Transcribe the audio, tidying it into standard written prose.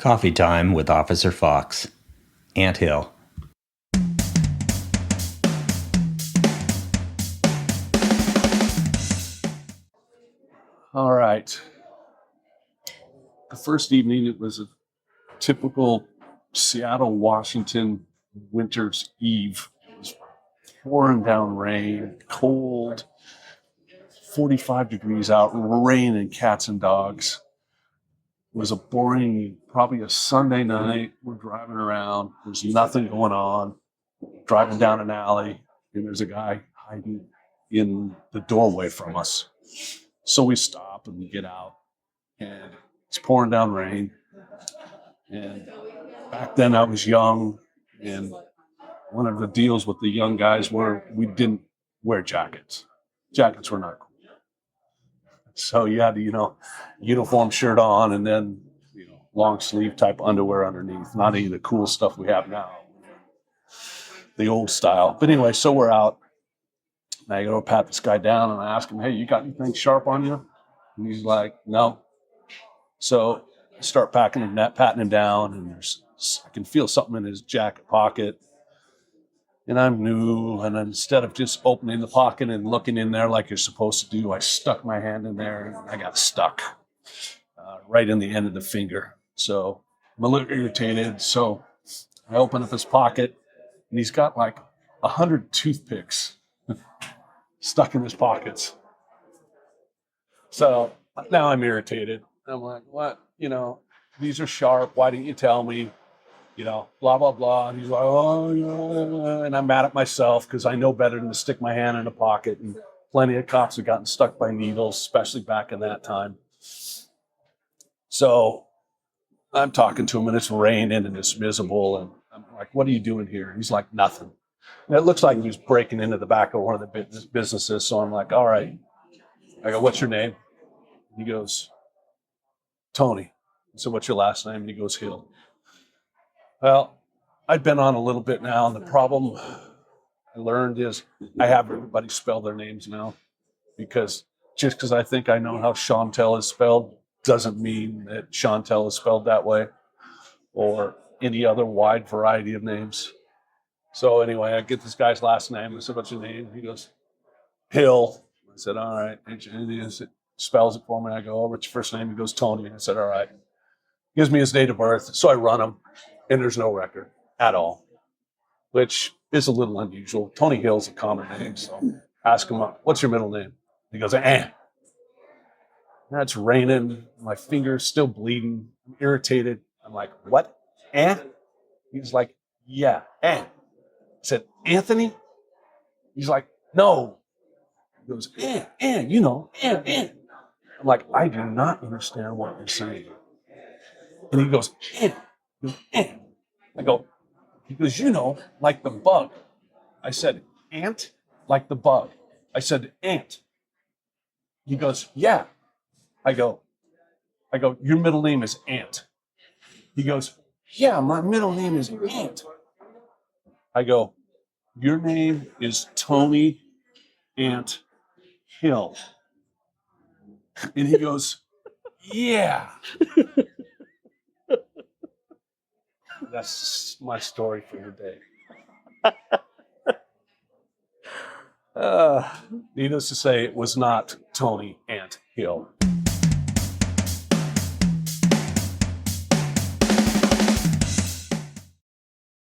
Coffee time with Officer Fox. Anthill. All right. The first evening, it was a typical Seattle, Washington winter's eve. It was pouring down rain, cold, 45 degrees out, raining cats and dogs. It was a boring, probably a Sunday night. We're driving around. There's nothing going on. Driving down an alley, and there's a guy hiding in the doorway from us. So we stop and we get out, and it's pouring down rain. And back then I was young, and one of the deals with the young guys were we didn't wear jackets. Jackets were not cool. So you had to, uniform shirt on and then, long sleeve type underwear underneath. Not any of the cool stuff we have now. The old style. But anyway, so we're out. And I go pat this guy down and I ask him, hey, you got anything sharp on you? And he's like, no. So I start patting him down, and I can feel something in his jacket pocket. And I'm new, and instead of just opening the pocket and looking in there like you're supposed to do, I stuck my hand in there, and I got stuck right in the end of the finger. So I'm a little irritated. So I open up his pocket, and he's got like 100 toothpicks stuck in his pockets. So now I'm irritated. I'm like, what? These are sharp. Why didn't you tell me? Blah, blah, blah. And he's like, oh, yeah. And I'm mad at myself because I know better than to stick my hand in a pocket. And plenty of cops have gotten stuck by needles, especially back in that time. So I'm talking to him, and it's raining and it's miserable. And I'm like, what are you doing here? He's like, nothing. And it looks like he was breaking into the back of one of the businesses. So I'm like, all right. I go, what's your name? He goes, Tony. I said, what's your last name? And he goes, Hill. Well, I've been on a little bit now, and the problem I learned is I have everybody spell their names now, because just because I think I know how Chantel is spelled doesn't mean that Chantel is spelled that way, or any other wide variety of names. So anyway, I get this guy's last name. I said, what's your name? He goes, Hill. I said, all right. It spells it for me. I go, oh, what's your first name? He goes, Tony. I said, all right. Gives me his date of birth. So I run him, and there's no record at all, which is a little unusual. Tony Hill's a common name. So ask him, what's your middle name? He goes, Now it's raining. My finger's still bleeding. I'm irritated. I'm like, what? He's like, yeah, I said, Anthony? He's like, no. He goes, I'm like, I do not understand what you're saying. And he goes, I go, he goes, like the bug. I said, ant, like the bug. I said, ant. He goes, yeah. I go, your middle name is Ant. He goes, yeah, my middle name is Ant. I go, your name is Tony Ant Hill. And he goes, yeah. That's my story for the day. Needless to say, it was not Tony Ant Hill.